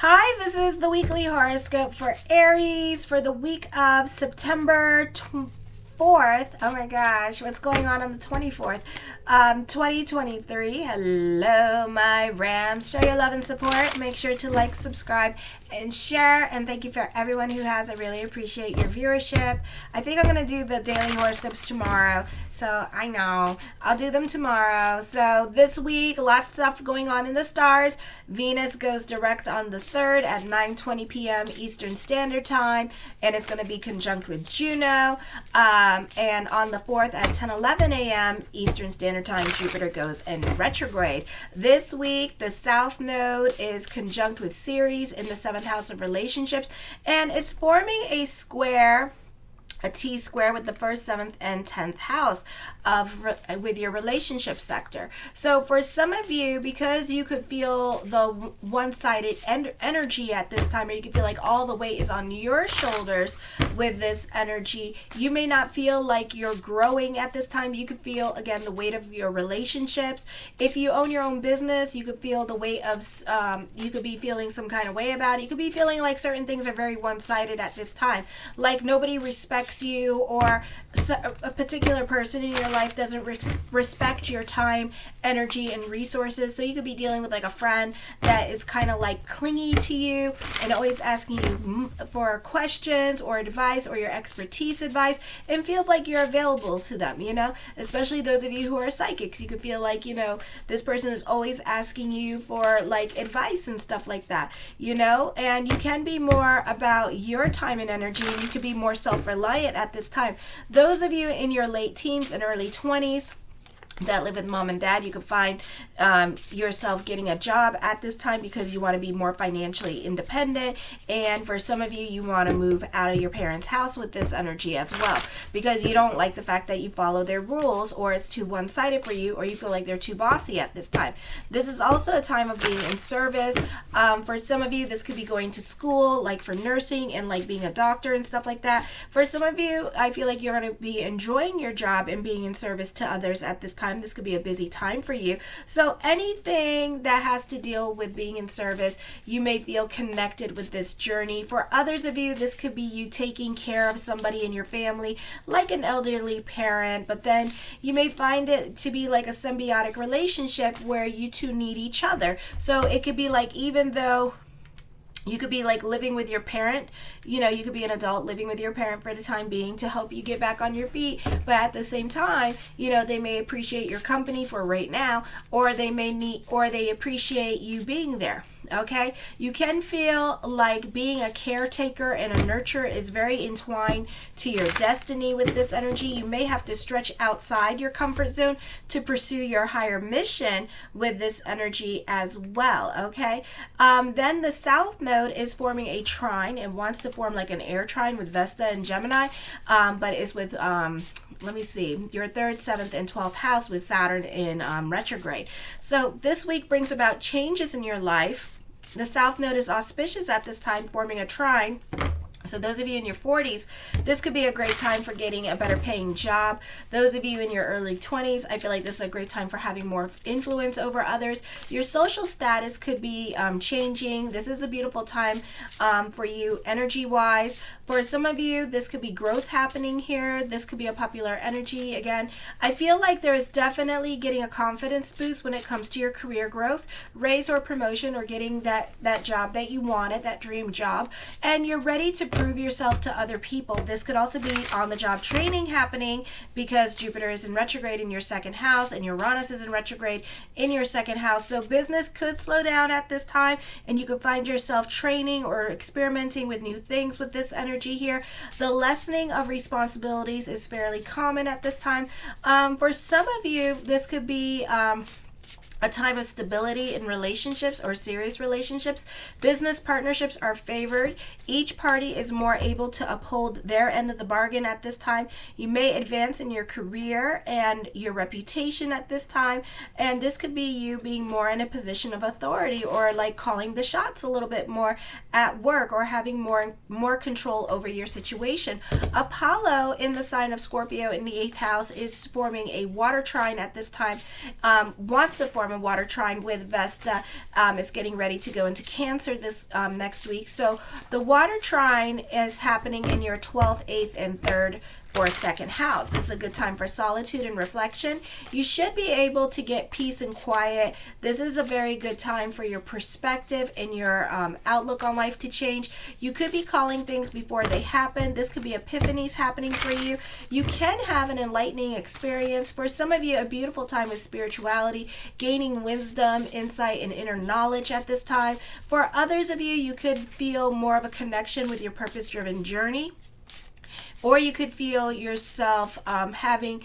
Hi, this is the weekly horoscope for Aries for the week of September 4th. Oh my gosh, what's going on the 24th? 2023. Hello, my Rams. Show your love and support. Make sure to like, subscribe, and share. And thank you for everyone who has. I really appreciate your viewership. I think I'm going to do the daily horoscopes tomorrow. So I know I'll do them tomorrow. So this week, lots of stuff going on in the stars. Venus goes direct on the 3rd at 9:20 p.m. Eastern Standard Time, and it's going to be conjunct with Juno. And on the 4th at 10:11 a.m. Eastern Standard Time, Jupiter goes in retrograde. This week, the South Node is conjunct with Ceres in the 7th house of relationships, and it's forming a square, a T-square with the 1st, 7th, and 10th house with your relationship sector. So for some of you, because you could feel the one-sided energy at this time, or you could feel like all the weight is on your shoulders with this energy, you may not feel like you're growing at this time. You could feel, again, the weight of your relationships. If you own your own business, you could feel the weight of, you could be feeling some kind of way about it. You could be feeling like certain things are very one-sided at this time. Like nobody respects you, or a particular person in your life doesn't respect your time, energy, and resources. So you could be dealing with like a friend that is kind of like clingy to you and always asking you for questions or advice or your expertise advice, and feels like you're available to them, especially those of you who are psychics. You could feel like, this person is always asking you for like advice and stuff like that, and you can be more about your time and energy, and you could be more self-reliant at this time. Those of you in your late teens and early 20s that live with mom and dad, you can find yourself getting a job at this time because you want to be more financially independent. And for some of you, you want to move out of your parents' house with this energy as well, because you don't like the fact that you follow their rules, or it's too one-sided for you, or you feel like they're too bossy at this time. This is also a time of being in service. For some of you, this could be going to school, like for nursing and like being a doctor and stuff like that. For some of you, I feel like you're going to be enjoying your job and being in service to others at this time. This could be a busy time for you. So anything that has to deal with being in service, you may feel connected with this journey. For others of you, this could be you taking care of somebody in your family, like an elderly parent, but then you may find it to be like a symbiotic relationship where you two need each other. So it could be like, even though you could be like living with your parent, you could be an adult living with your parent for the time being to help you get back on your feet. But at the same time, they may appreciate your company for right now, or they appreciate you being there. Okay, you can feel like being a caretaker and a nurturer is very entwined to your destiny with this energy. You may have to stretch outside your comfort zone to pursue your higher mission with this energy as well. Okay, then the South Node is forming a trine and wants to form like an air trine with Vesta and Gemini, but it's with let me see, your 3rd, 7th, and 12th house with Saturn in retrograde. So this week brings about changes in your life. The South Node is auspicious at this time, forming a trine. So those of you in your 40s, this could be a great time for getting a better paying job. Those of you in your early 20s, I feel like this is a great time for having more influence over others. Your social status could be changing. This is a beautiful time for you energy-wise. For some of you, this could be growth happening here. This could be a popular energy. Again, I feel like there is definitely getting a confidence boost when it comes to your career growth, raise or promotion, or getting that job that you wanted, that dream job, and you're ready to prove yourself to other people. This could also be on-the-job training happening because Jupiter is in retrograde in your 2nd house and Uranus is in retrograde in your 2nd house. So business could slow down at this time, and you could find yourself training or experimenting with new things with this energy here. The lessening of responsibilities is fairly common at this time. For some of you, this could be a time of stability in relationships or serious relationships. Business partnerships are favored. Each party is more able to uphold their end of the bargain at this time. You may advance in your career and your reputation at this time, and this could be you being more in a position of authority, or like calling the shots a little bit more at work, or having more control over your situation. Apollo in the sign of Scorpio in the 8th house is forming a water trine at this time, wants to form storm and water trine with Vesta. It's getting ready to go into Cancer this next week. So the water trine is happening in your 12th, 8th, and 3rd or 2nd house. This is a good time for solitude and reflection. You should be able to get peace and quiet. This is a very good time for your perspective and your outlook on life to change. You could be calling things before they happen. This could be epiphanies happening for you. You can have an enlightening experience. For some of you, a beautiful time with spirituality, gaining wisdom, insight, and inner knowledge at this time. For others of you, you could feel more of a connection with your purpose-driven journey. Or you could feel yourself having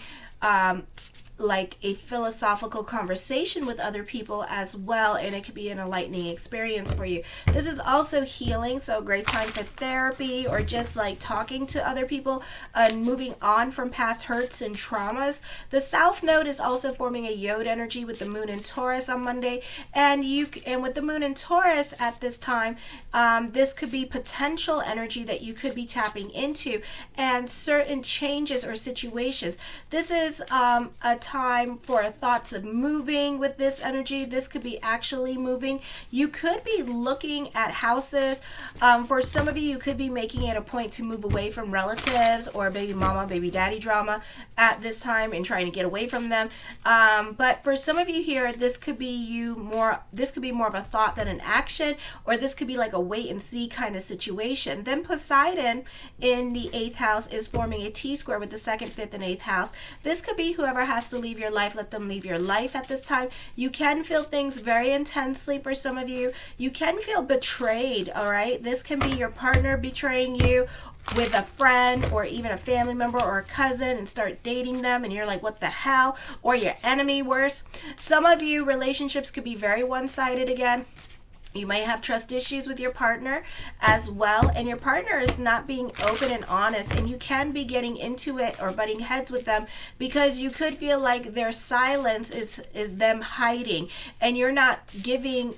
like a philosophical conversation with other people as well, and it could be an enlightening experience for you. This is also healing, so a great time for therapy or just like talking to other people and moving on from past hurts and traumas. The South Node is also forming a Yod energy with the Moon in Taurus on Monday, and with the Moon in Taurus at this time, this could be potential energy that you could be tapping into and certain changes or situations. This is a time for thoughts of moving with this energy. This could be actually moving. You could be looking at houses. For some of you, you could be making it a point to move away from relatives or baby mama, baby daddy drama at this time and trying to get away from them. But for some of you here, this could be more of a thought than an action, or this could be like a wait and see kind of situation. Then Poseidon in the 8th house is forming a T-square with the 2nd, 5th, and 8th house. This could be whoever has to leave your life, let them leave your life at this time. You can feel things very intensely for some of you. You can feel betrayed, all right? This can be your partner betraying you with a friend or even a family member or a cousin and start dating them and you're like, what the hell? Or your enemy, worse. Some of you, relationships could be very one-sided again. You may have trust issues with your partner as well, and your partner is not being open and honest, and you can be getting into it or butting heads with them because you could feel like their silence is them hiding, and they're not giving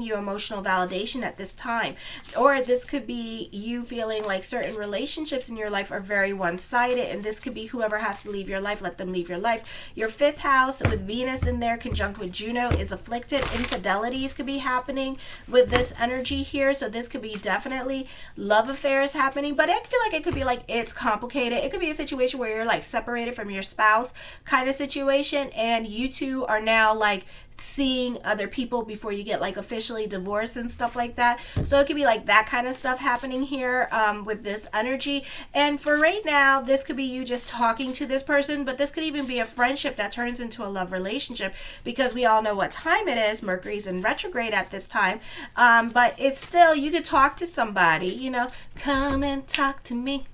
you emotional validation at this time. Or this could be you feeling like certain relationships in your life are very one-sided, and this could be whoever has to leave your life, let them leave your life. Your 5th house with Venus in there conjunct with Juno is afflicted. Infidelities could be happening with this energy here, so this could be definitely love affairs happening, but I feel like it could be like it's complicated. It could be a situation where you're like separated from your spouse kind of situation, and you two are now like seeing other people before you get like officially divorced and stuff like that. So it could be like that kind of stuff happening here with this energy. And for right now, this could be you just talking to this person, but this could even be a friendship that turns into a love relationship because we all know what time it is. Mercury's in retrograde at this time, but it's still, you could talk to somebody, you know, come and talk to me,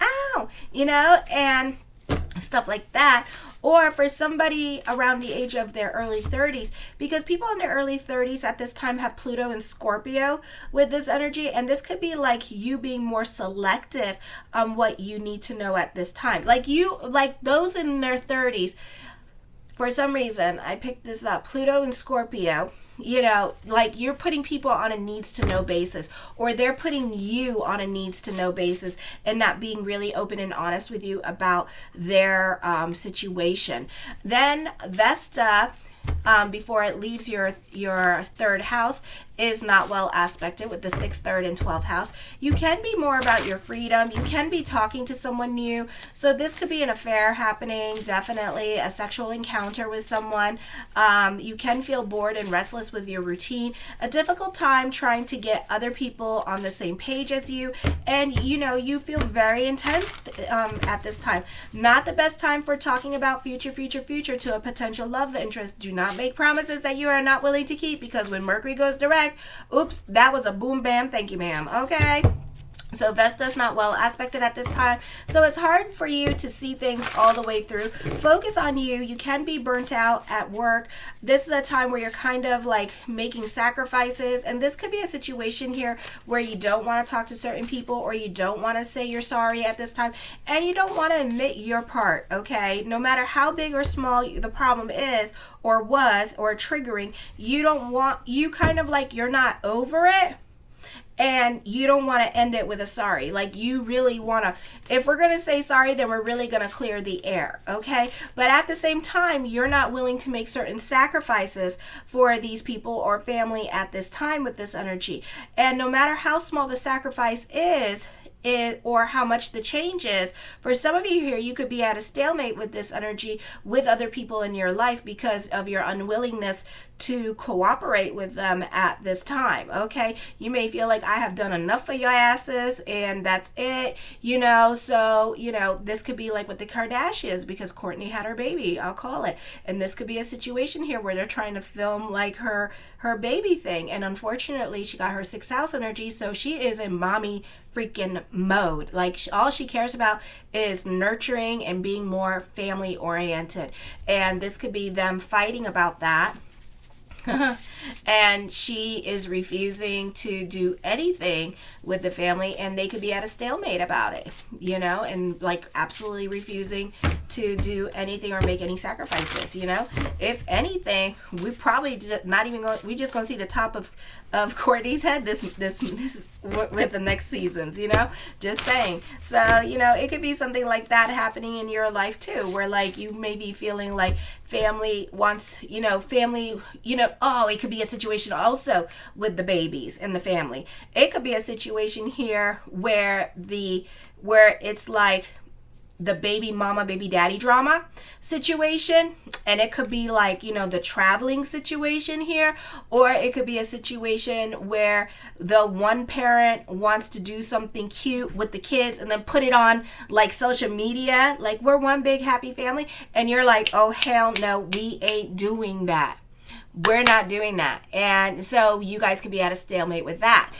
ow, you know, and stuff like that. Or for somebody around the age of their early 30s, because people in their early 30s at this time have Pluto and Scorpio with this energy, and this could be like you being more selective on what you need to know at this time. Like those in their 30s, for some reason, I picked this up, Pluto and Scorpio, you know, like you're putting people on a needs to know basis, or they're putting you on a needs to know basis and not being really open and honest with you about their situation. Then Vesta, before it leaves your 3rd house, is not well aspected with the 6th, 3rd, and 12th house. You can be more about your freedom. You can be talking to someone new. So this could be an affair happening, definitely a sexual encounter with someone. You can feel bored and restless with your routine. A difficult time trying to get other people on the same page as you. And, you know, you feel very intense at this time. Not the best time for talking about future to a potential love interest. Do not make promises that you are not willing to keep, because when Mercury goes direct, oops, that was a boom bam, thank you ma'am, okay? So Vesta's not well aspected at this time. So it's hard for you to see things all the way through. Focus on you. You can be burnt out at work. This is a time where you're kind of like making sacrifices. And this could be a situation here where you don't want to talk to certain people, or you don't want to say you're sorry at this time. And you don't want to admit your part, okay? No matter how big or small the problem is, or was, or triggering, you kind of like, you're not over it. and you don't want to end it with a sorry. Like, you really want to, if we're going to say sorry, then we're really going to clear the air, okay? But at the same time, you're not willing to make certain sacrifices for these people or family at this time with this energy. And no matter how small the sacrifice is, or how much the change is, for some of you here, you could be at a stalemate with this energy with other people in your life because of your unwillingness to cooperate with them at this time, okay? You may feel like, I have done enough for your asses and that's it, so, this could be like with the Kardashians, because Kourtney had her baby, I'll call it. And this could be a situation here where they're trying to film like her baby thing. And unfortunately, she got her 6th house energy, so she is in mommy freaking mode. Like, all she cares about is nurturing and being more family oriented. And this could be them fighting about that. And she is refusing to do anything with the family, and they could be at a stalemate about it, and like absolutely refusing to do anything or make any sacrifices. If anything, we probably not even going, we just gonna see the top of Kourtney's head this with the next seasons, just saying. So, it could be something like that happening in your life too, where like you may be feeling like family wants, it could be a situation also with the babies and the family. It could be a situation here where it's like the baby mama, baby daddy drama situation. And it could be like, the traveling situation here, or it could be a situation where the one parent wants to do something cute with the kids and then put it on like social media, like we're one big happy family. And you're like, oh, hell no, we ain't doing that. We're not doing that. And so you guys could be at a stalemate with that.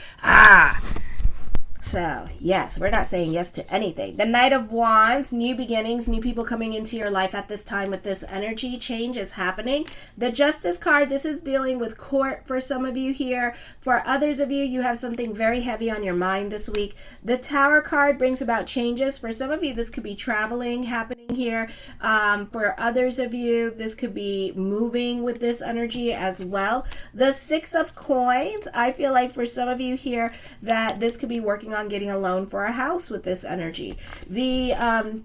So, yes, we're not saying yes to anything. The Knight of Wands, new beginnings, new people coming into your life at this time with this energy. Change is happening. The Justice card, this is dealing with court for some of you here. For others of you, you have something very heavy on your mind this week. The Tower card brings about changes. For some of you, this could be traveling happening here. For others of you, this could be moving with this energy as well. The Six of Coins, I feel like for some of you here that this could be working on getting a loan for a house with this energy. The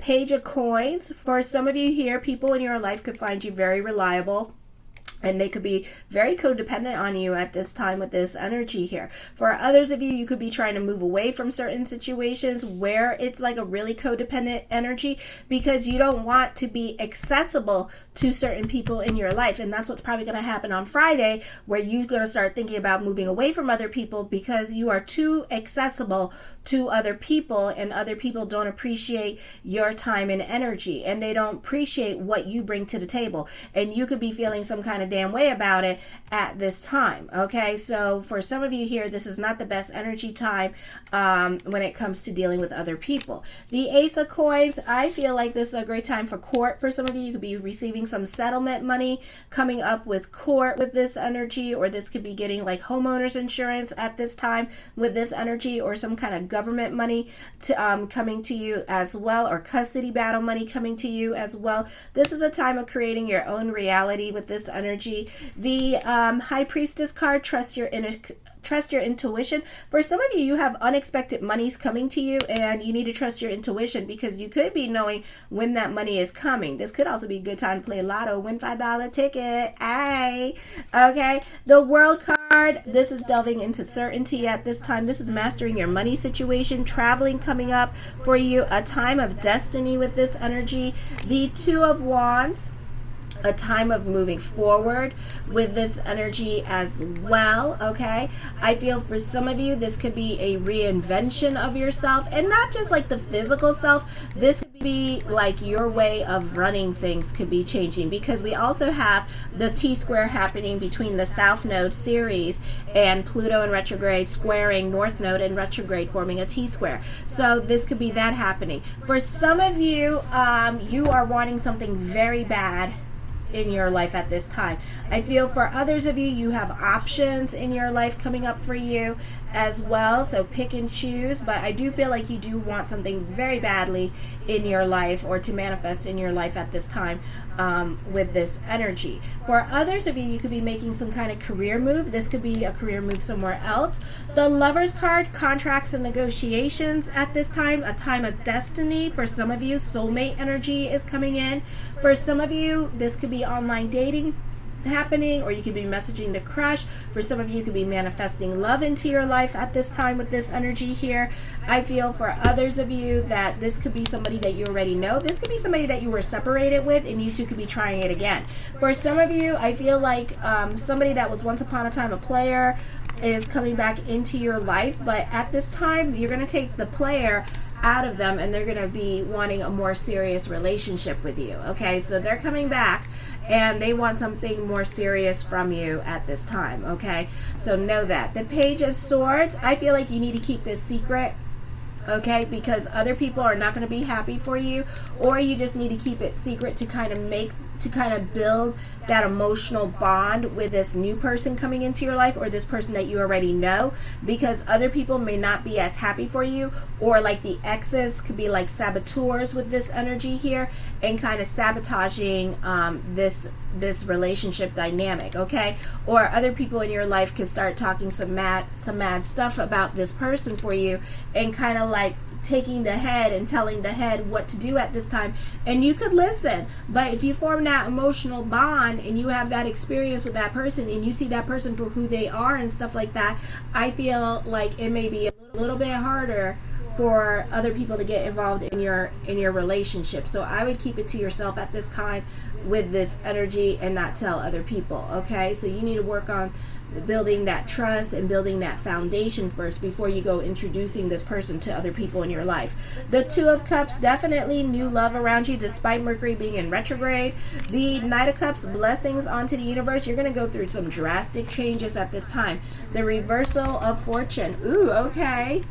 Page of Coins, for some of you here, people in your life could find you very reliable, and they could be very codependent on you at this time with this energy here. For others of you, you could be trying to move away from certain situations where it's like a really codependent energy, because you don't want to be accessible to certain people in your life. And that's what's probably going to happen on Friday, where you're going to start thinking about moving away from other people because you are too accessible to other people, and other people don't appreciate your time and energy, and they don't appreciate what you bring to the table. And you could be feeling some kind of damn way about it at this time. Okay, so for some of you here, this is not the best energy time when it comes to dealing with other people. The Ace of Coins, I feel like this is a great time for court. For some of you, you could be receiving some settlement money coming up with court with this energy, or this could be getting like homeowners insurance at this time with this energy, or some kind of government money coming to you as well, or custody battle money coming to you as well. This is a time of creating your own reality with this energy. The High Priestess card, trust your intuition. For some of you, you have unexpected monies coming to you, and you need to trust your intuition, because you could be knowing when that money is coming. This could also be a good time to play lotto, win $5 ticket. Aye. Okay. The World card, this is delving into certainty at this time. This is mastering your money situation, traveling coming up for you, a time of destiny with this energy. The Two of Wands, a time of moving forward with this energy as well. Okay, I feel for some of you, this could be a reinvention of yourself, and not just like the physical self. This could be like your way of running things could be changing, because we also have the T-square happening between the South Node series and Pluto in retrograde squaring North Node in retrograde, forming a T-square. So this could be that happening. For some of you, you are wanting something very bad in your life at this time. I feel for others of you, you have options in your life coming up for you as well, so pick and choose. But I do feel like you do want something very badly in your life, or to manifest in your life at this time with this energy. For others of you, you could be making some kind of career move. This could be a career move somewhere else. The Lover's card, contracts and negotiations at this time, a time of destiny. For some of you, soulmate energy is coming in. For some of you, this could be online dating happening, or you could be messaging the crush. For some of you, could be manifesting love into your life at this time with this energy here. I feel for others of you that this could be somebody that you already know. This could be somebody that you were separated with, and you two could be trying it again. For some of you, I feel like somebody that was once upon a time a player is coming back into your life, but at this time you're going to take the player out of them, and they're going to be wanting a more serious relationship with you. Okay, so they're coming back and they want something more serious from you at this time. Okay, so know that. The Page of Swords, I feel like you need to keep this secret, okay, because other people are not going to be happy for you, or you just need to keep it secret to kind of build that emotional bond with this new person coming into your life, or this person that you already know, because other people may not be as happy for you, or like the exes could be like saboteurs with this energy here and kind of sabotaging this relationship dynamic. Okay, or other people in your life could start talking some mad stuff about this person for you, and kind of like taking the head and telling the head what to do at this time, and you could listen. But if you form that emotional bond and you have that experience with that person, and you see that person for who they are and stuff like that, I feel like it may be a little bit harder for other people to get involved in your relationship. So I would keep it to yourself at this time with this energy and not tell other people. Okay, so you need to work on building that trust and building that foundation first before you go introducing this person to other people in your life. The Two of Cups, definitely new love around you despite Mercury being in retrograde. The Knight of Cups, blessings onto the universe. You're going to go through some drastic changes at this time. The Reversal of Fortune. Ooh, okay.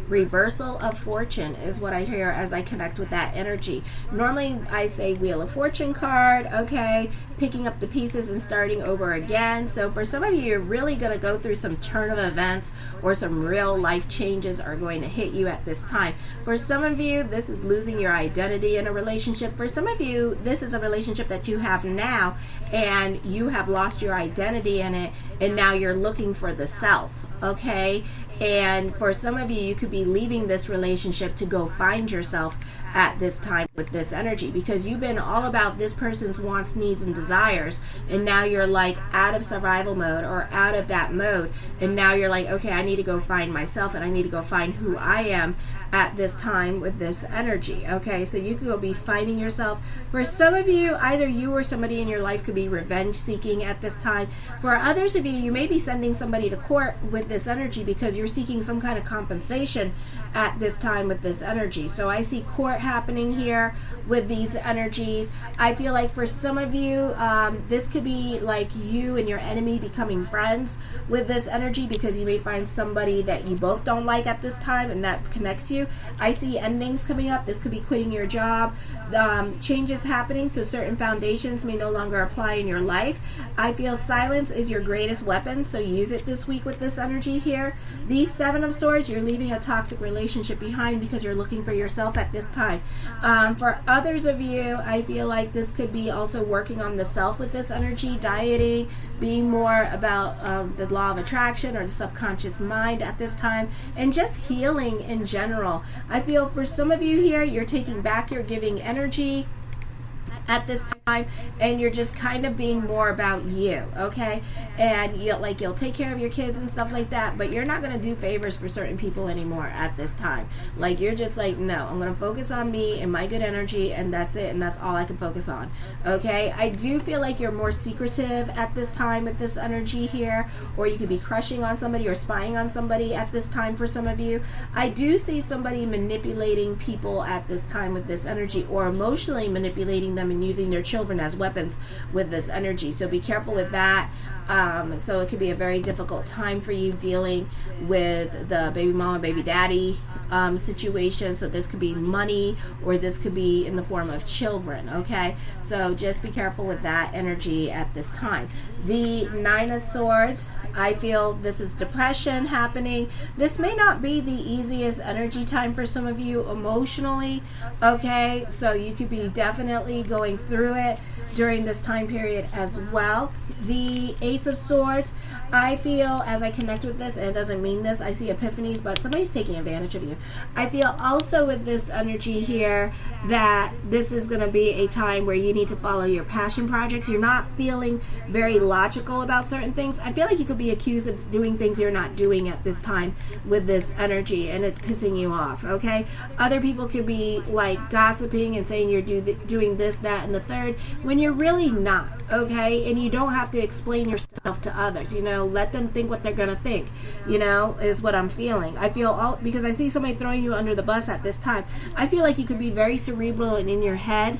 Reversal of Fortune is what I hear as I connect with that energy. Normally I say Wheel of Fortune card, okay, picking up the pieces and starting over again. So for some of you, you're really going to go through some turn of events, or some real life changes are going to hit you at this time. For some of you, this is losing your identity in a relationship. For some of you, this is a relationship that you have now and you have lost your identity in it, and now you're looking for the self. Okay, and for some of you, you could be leaving this relationship to go find yourself at this time with this energy, because you've been all about this person's wants, needs, and desires, and now you're like out of survival mode or out of that mode, and now you're like, okay, I need to go find myself, and I need to go find who I am at this time with this energy. Okay, so you could go be finding yourself. For some of you, either you or somebody in your life could be revenge seeking at this time. For others of you, you may be sending somebody to court with this energy because you're seeking some kind of compensation at this time with this energy. So I see court happening here with these energies. I feel like for some of you, this could be like you and your enemy becoming friends with this energy, because you may find somebody that you both don't like at this time, and that connects you. I see endings coming up. This could be quitting your job, changes happening, so certain foundations may no longer apply in your life. I feel silence is your greatest weapon, so use it this week with this energy here. The Seven of Swords, you're leaving a toxic relationship behind because you're looking for yourself at this time. For others of you, I feel like this could be also working on the self with this energy, dieting, being more about the law of attraction or the subconscious mind at this time, and just healing in general. I feel for some of you here, you're taking back your giving energy at this time, and you're just kind of being more about you, okay? And you'll take care of your kids and stuff like that, but you're not going to do favors for certain people anymore at this time. Like, you're just like, no, I'm going to focus on me and my good energy, and that's it, and that's all I can focus on. Okay, I do feel like you're more secretive at this time with this energy here, or you could be crushing on somebody or spying on somebody at this time. For some of you, I do see somebody manipulating people at this time with this energy, or emotionally manipulating them and using their children as weapons with this energy. So be careful with that. So it could be a very difficult time for you dealing with the baby mama, baby daddy situation. So this could be money, or this could be in the form of children. Okay, so just be careful with that energy at this time. The Nine of Swords, I feel this is depression happening. This may not be the easiest energy time for some of you emotionally. Okay, so you could be definitely going through it during this time period as well. The Ace of Swords, I feel as I connect with this, and it doesn't mean this, I see epiphanies, but somebody's taking advantage of you. I feel also with this energy here that this is going to be a time where you need to follow your passion projects. You're not feeling very logical about certain things. I feel like you could be accused of doing things you're not doing at this time with this energy, and it's pissing you off. Okay, other people could be like gossiping and saying you're doing this, that, and the third, when you're really not. Okay, and you don't have to explain yourself to others. Let them think what they're gonna think. Is what I'm feeling. I feel because I see somebody throwing you under the bus at this time. I feel like you could be very cerebral and in your head.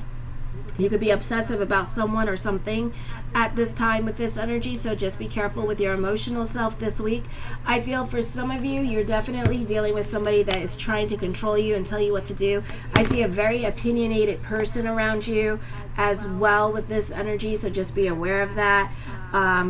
You could be obsessive about someone or something at this time with this energy, so just be careful with your emotional self this week. I feel for some of you, you're definitely dealing with somebody that is trying to control you and tell you what to do. I see a very opinionated person around you as well with this energy, so just be aware of that.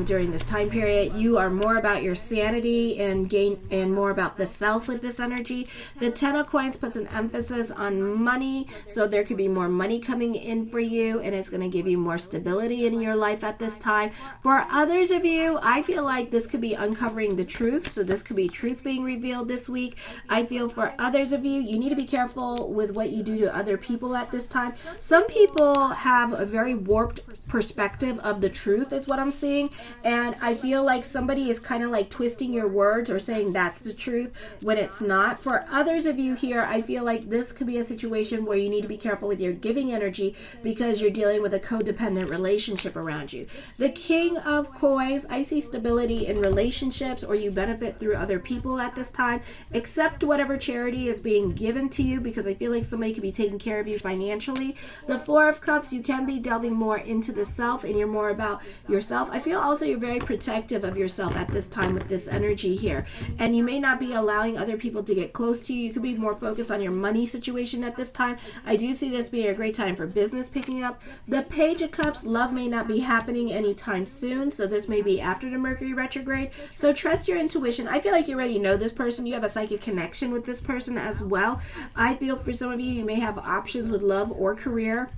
During this time period, you are more about your sanity and more about the self with this energy. The Ten of Coins puts an emphasis on money, so there could be more money coming in for you, and it's going to give you more stability in your life at this time. For others of you, I feel like this could be uncovering the truth, so this could be truth being revealed this week. I feel for others of you, you need to be careful with what you do to other people at this time. Some people have a very warped perspective of the truth, is what I'm seeing. And I feel like somebody is kind of like twisting your words or saying that's the truth when it's not. For others of you here, I feel like this could be a situation where you need to be careful with your giving energy because you're dealing with a codependent relationship around you. The King of Coins, I see stability in relationships, or you benefit through other people at this time. Accept whatever charity is being given to you, because I feel like somebody could be taking care of you financially. The Four of Cups, you can be delving more into the self, and you're more about yourself. I feel also you're very protective of yourself at this time with this energy here, and you may not be allowing other people to get close to you. You could be more focused on your money situation at this time. I do see this being a great time for business picking up. The Page of Cups, love may not be happening anytime soon, so this may be after the Mercury retrograde, so trust your intuition. I feel like you already know this person. You have a psychic connection with this person as well. I feel for some of you, you may have options with love or career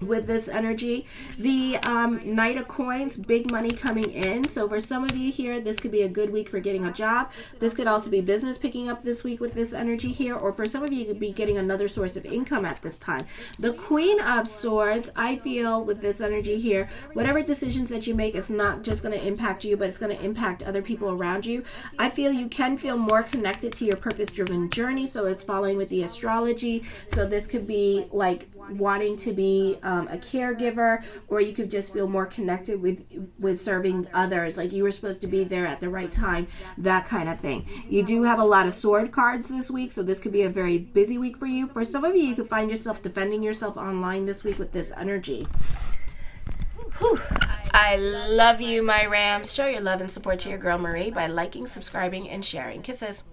with this energy. The Knight of Coins, big money coming in. So for some of you here, this could be a good week for getting a job. This could also be business picking up this week with this energy here, or for some of you, you could be getting another source of income at this time. The Queen of Swords, I feel with this energy here, whatever decisions that you make, it's not just going to impact you, but it's going to impact other people around you. I feel you can feel more connected to your purpose-driven journey, so it's following with the astrology. So this could be like wanting to be a caregiver, or you could just feel more connected with serving others, like you were supposed to be there at the right time, that kind of thing. You do have a lot of sword cards this week, so this could be a very busy week for you. For some of you, you could find yourself defending yourself online this week with this energy. Whew. I love you, my Rams. Show your love and support to your girl Marie by liking, subscribing, and sharing. Kisses.